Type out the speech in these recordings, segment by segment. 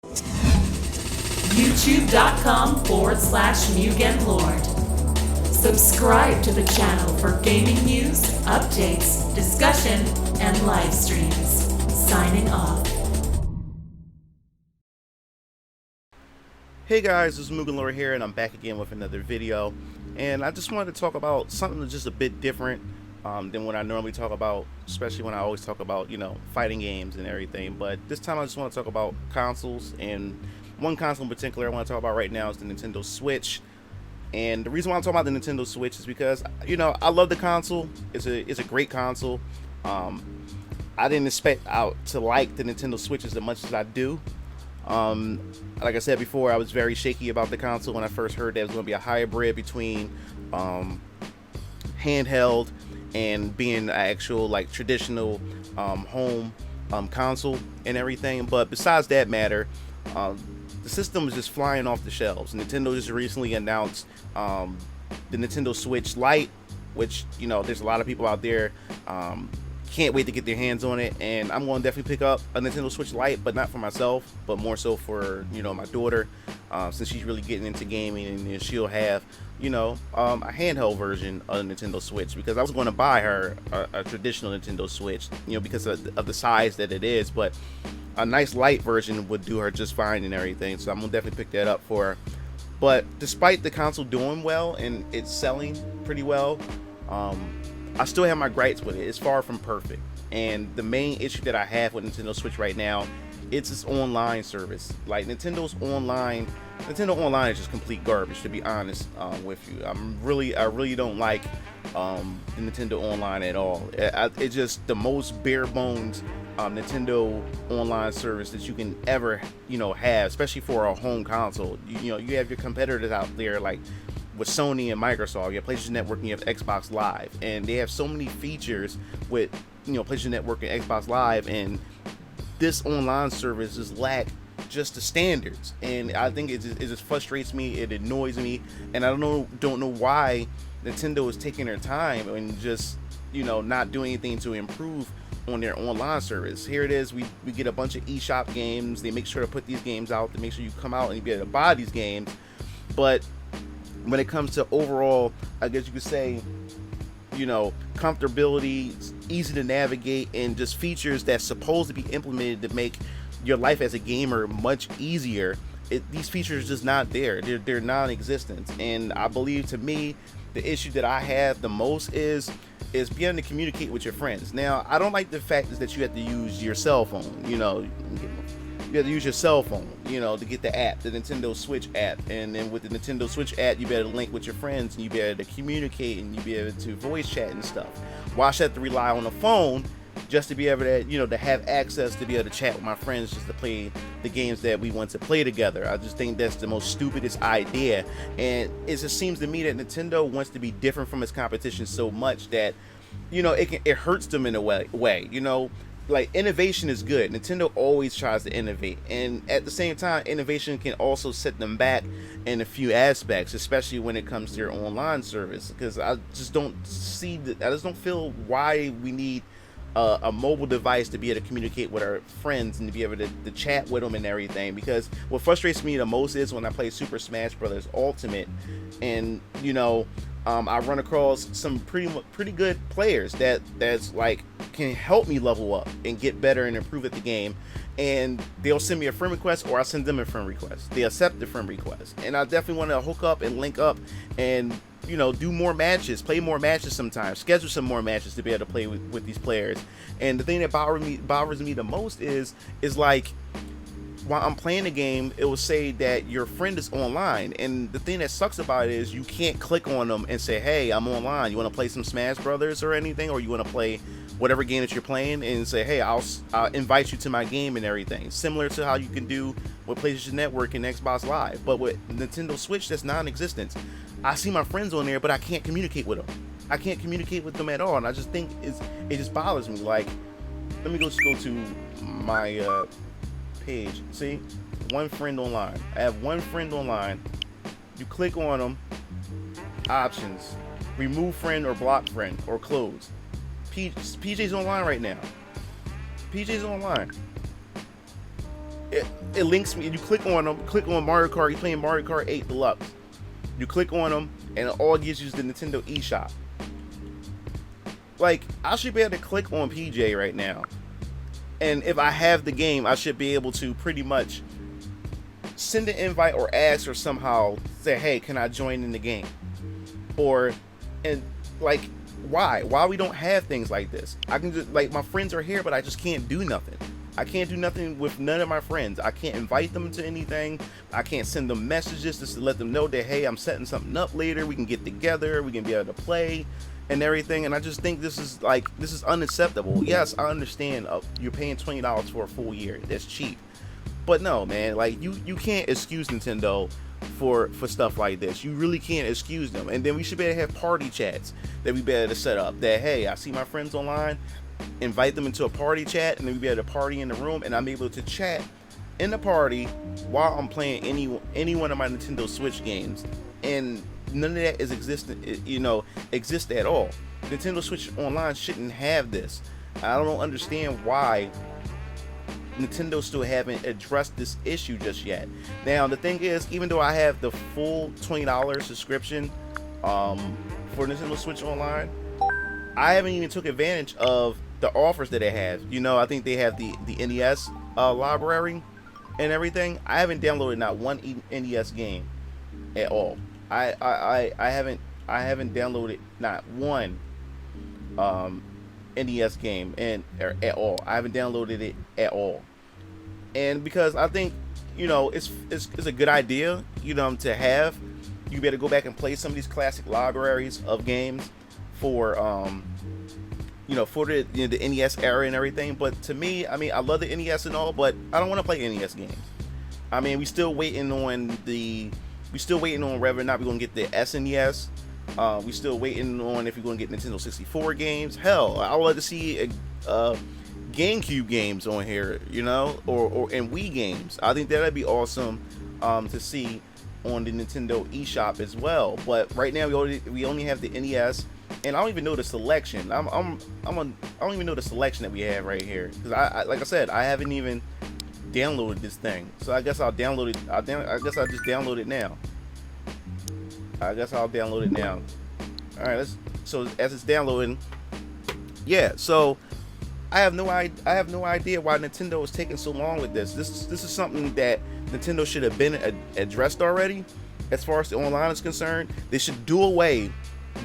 youtube.com/MugenLord. Subscribe to the channel for gaming news, updates, discussion, and live streams. Signing off. Hey guys, this is MugenLord here, and I'm back again with another video. And I just wanted to talk about something that's just a bit different than what I normally talk about, especially when I always talk about, fighting games and everything. But this time I just want to talk about consoles, and one console in particular I want to talk about right now is the Nintendo Switch. And the reason why I'm talking about the Nintendo Switch is because, I love the console. It's a great console. I didn't expect to like the Nintendo Switch as much as I do. Like I said before, I was very shaky about the console when I first heard that it was going to be a hybrid between handheld and being an actual traditional home console and everything. But besides that matter, the system is just flying off the shelves. Nintendo just recently announced the Nintendo Switch Lite, which there's a lot of people out there can't wait to get their hands on it, and I'm going to definitely pick up a Nintendo Switch Lite, but not for myself, but more so for my daughter, since she's really getting into gaming, and she'll have a handheld version of the Nintendo Switch, because I was going to buy her a traditional Nintendo Switch, because of the size that it is, but a nice light version would do her just fine and everything. So I'm gonna definitely pick that up for her. But despite the console doing well and it's selling pretty well, I still have my gripes with it. It's far from perfect, and the main issue that I have with Nintendo Switch right now, it's its online service. Like Nintendo Online is just complete garbage, to be honest with you. I really don't like the Nintendo Online at all. It's just the most bare bones Nintendo Online service that you can ever have, especially for a home console. You have your competitors out there like with Sony and Microsoft. You have PlayStation Network and you have Xbox Live, and they have so many features with PlayStation Network and Xbox Live, and this online service just lack just the standards. And I think it just frustrates me, it annoys me, and I don't know why Nintendo is taking their time and just not doing anything to improve on their online service. Here it is, we get a bunch of eShop games. They make sure to put these games out to make sure you come out and you be able to buy these games. But when it comes to overall, I guess you could say, comfortability, easy to navigate, and just features that's supposed to be implemented to make your life as a gamer much easier, these features are just not there. They're non-existent. And I believe, to me, the issue that I have the most is being able to communicate with your friends. Now, I don't like the fact is that you have to use your cell phone. You have to use your cell phone, to get the app, the Nintendo Switch app. And then with the Nintendo Switch app, you better link with your friends, and you be able to communicate, and you be able to voice chat and stuff. Why should I have to rely on the phone just to be able to, to have access to be able to chat with my friends, just to play the games that we want to play together? I just think that's the most stupidest idea. And it just seems to me that Nintendo wants to be different from its competition so much that, it hurts them in a way. Like, innovation is good. Nintendo always tries to innovate, and at the same time, innovation can also set them back in a few aspects, especially when it comes to their online service. Because I just don't feel why we need a mobile device to be able to communicate with our friends and to be able to chat with them and everything. Because what frustrates me the most is when I play Super Smash Bros. Ultimate, and I run across some pretty good players that's like can help me level up and get better and improve at the game, and they'll send me a friend request, or I send them a friend request. They accept the friend request, and I definitely want to hook up and link up and do more matches, play more matches sometimes, schedule some more matches to be able to play with these players. And the thing that bothers me the most is like, while I'm playing the game, it will say that your friend is online, and the thing that sucks about it is you can't click on them and say, hey, I'm online, you want to play some Smash Brothers or anything, or you want to play whatever game that you're playing, and say, hey, I'll invite you to my game and everything, similar to how you can do with PlayStation Network and Xbox Live. But with Nintendo Switch, that's non-existent. I see my friends on there, but I can't communicate with them. I can't communicate with them at all, and I just think it just bothers me. Like, let me go to my page. See, one friend online. I have one friend online. You click on them, options, remove friend or block friend or close. PJ's online right now. PJ's online. it links me. You click on them, click on Mario Kart. You're playing Mario Kart 8 Deluxe. You click on them, and it all gives you is the Nintendo eShop. Like, I should be able to click on PJ right now, and if I have the game, I should be able to pretty much send an invite or ask or somehow say, hey, can I join in the game? Or, and like, why we don't have things like this? I can just, like, my friends are here, but I just can't do nothing. I can't do nothing with none of my friends. I can't invite them to anything. I can't send them messages just to let them know that, hey, I'm setting something up later. We can get together. We can be able to play and everything. And I just think this is unacceptable. Yes, I understand you're paying $20 for a full year. That's cheap. But no, man, like, you can't excuse Nintendo for stuff like this. You really can't excuse them. And then we should be able to have party chats that we better to set up that, hey, I see my friends online, invite them into a party chat, and then we be able to party in the room, and I'm able to chat in the party while I'm playing any one of my Nintendo Switch games. And none of that is exist at all. Nintendo Switch Online shouldn't have this. I don't understand why Nintendo still haven't addressed this issue just yet. Now, the thing is, even though I have the full $20 subscription for Nintendo Switch Online, I haven't even took advantage of the offers that they have. I think they have the NES library and everything. I haven't downloaded not one NES game at all. I haven't downloaded not one NES game at all. I haven't downloaded it at all. And because I think, it's a good idea, to have. You better go back and play some of these classic libraries of games for for the NES era and everything. But to me, I mean, I love the NES and all, but I don't want to play NES games. I mean, we still waiting on whether or not we're gonna get the SNES. We still waiting on if we're gonna get Nintendo 64 games. Hell, I would like to see GameCube games on here, or Wii games. I think that'd be awesome to see on the Nintendo eShop as well. But right now we only have the NES, and I don't even know the selection. I don't even know the selection that we have right here, because I like I said, I haven't even downloaded this thing. So I guess I'll download it. I guess I'll just download it now. I guess I'll download it now. All right, so as it's downloading, yeah. So I have no idea why Nintendo is taking so long with this. This is something that Nintendo should have been addressed already. As far as the online is concerned, they should do away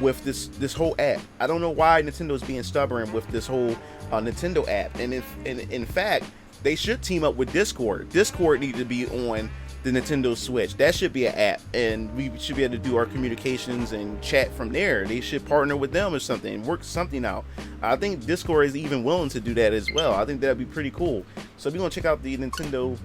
with this whole app. I don't know why Nintendo is being stubborn with this whole Nintendo app. And in fact, they should team up with Discord. Discord needs to be on the Nintendo Switch. That should be an app, and we should be able to do our communications and chat from there. They should partner with them or something, work something out. I think Discord is even willing to do that as well. I think that'd be pretty cool. So we're gonna check out the Nintendo,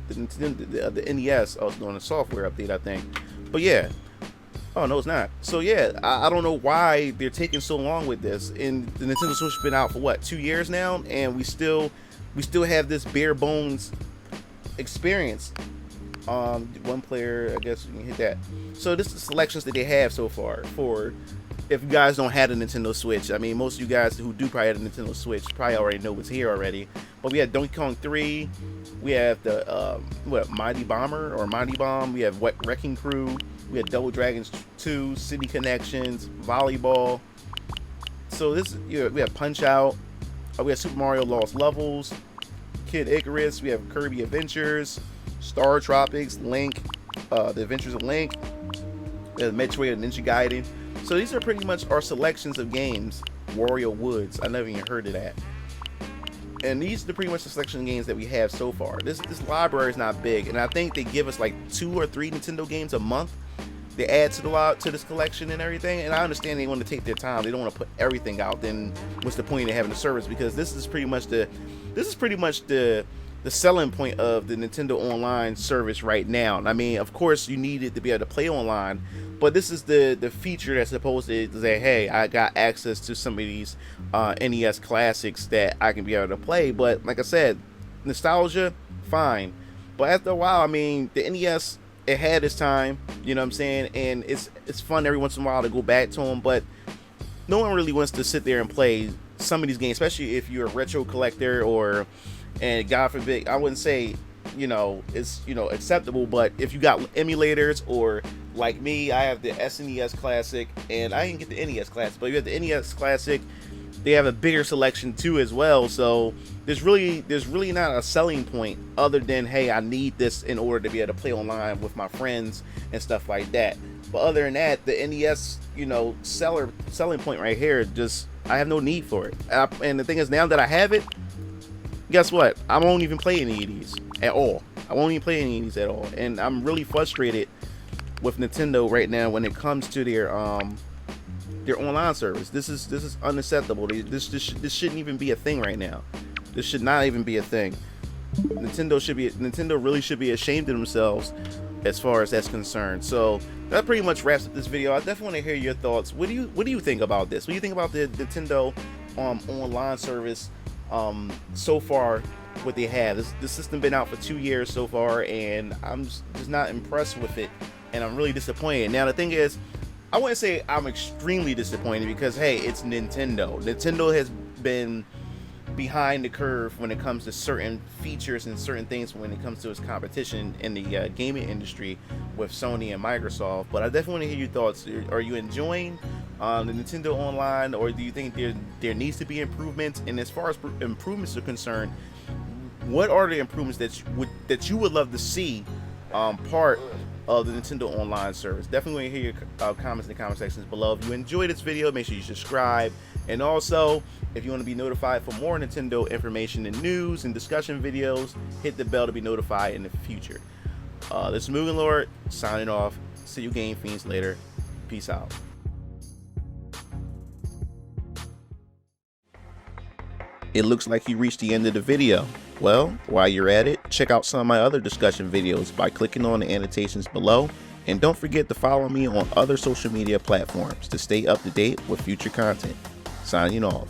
the NES. I was doing a software update, I think. But yeah. Oh no, it's not. So yeah, I don't know why they're taking so long with this. And the Nintendo Switch has been out for what, 2 years now, and we still have this bare bones experience. One player, I guess you can hit that. So this is the selections that they have so far for if you guys don't have a Nintendo Switch. I mean, most of you guys who do probably have a Nintendo Switch probably already know what's here already. But we have Donkey Kong 3, we have the Mighty Bomber or Mighty Bomb, we have Wrecking Crew, we have Double Dragons 2, City Connections, Volleyball. So this, we have Punch Out, we have Super Mario Lost Levels, Kid Icarus, we have Kirby Adventures, Star Tropics, Link, The Adventures of Link, we have Metroid and Ninja Gaiden. So these are pretty much our selections of games. Wario Woods, I never even heard of that. And these are pretty much the selection of games that we have so far. This library is not big, and I think they give us like 2 or 3 Nintendo games a month. They add to this collection and everything, and I understand they want to take their time. They don't want to put everything out. Then what's the point of having the service? Because this is pretty much the selling point of the Nintendo Online service right now. And I mean, of course, you need it to be able to play online, but this is the feature that's supposed to say, hey, I got access to some of these NES classics that I can be able to play. But like I said, nostalgia, fine. But after a while, I mean, the NES, it had its time, you know what I'm saying? And it's fun every once in a while to go back to them, but no one really wants to sit there and play some of these games, especially if you're a retro collector or and God forbid, I wouldn't say, it's, acceptable, but if you got emulators, or like me, I have the SNES Classic, and I didn't get the NES Classic, but you have the NES Classic, they have a bigger selection too as well. So there's really not a selling point other than, hey, I need this in order to be able to play online with my friends and stuff like that. But other than that, the NES, selling point right here, just, I have no need for it. And the thing is, now that I have it, guess what? I won't even play any of these at all. I won't even play any of these at all. And I'm really frustrated with Nintendo right now when it comes to their online service. This is unacceptable. This shouldn't even be a thing right now. This should not even be a thing. Nintendo really should be ashamed of themselves as far as that's concerned. So that pretty much wraps up this video. I definitely want to hear your thoughts. What do you think about this? What do you think about the Nintendo online service so far? What they have, this system been out for 2 years so far, and I'm just not impressed with it, and I'm really disappointed. Now the thing is, I wouldn't say I'm extremely disappointed, because hey, it's Nintendo. Nintendo has been behind the curve when it comes to certain features and certain things when it comes to its competition in the gaming industry with Sony and Microsoft. But I definitely want to hear your thoughts. Are you enjoying the Nintendo Online, or do you think there needs to be improvements? And as far as improvements are concerned, what are the improvements that you would love to see part of the Nintendo Online service? Definitely want to hear your comments in the comment sections below. If you enjoyed this video, make sure you subscribe, and also if you want to be notified for more Nintendo information and news and discussion videos, hit the bell to be notified in the future. This is MugenLord signing off. See you Game Fiends later. Peace out. It looks like you reached the end of the video. Well, while you're at it, check out some of my other discussion videos by clicking on the annotations below, and don't forget to follow me on other social media platforms to stay up to date with future content. Signing off.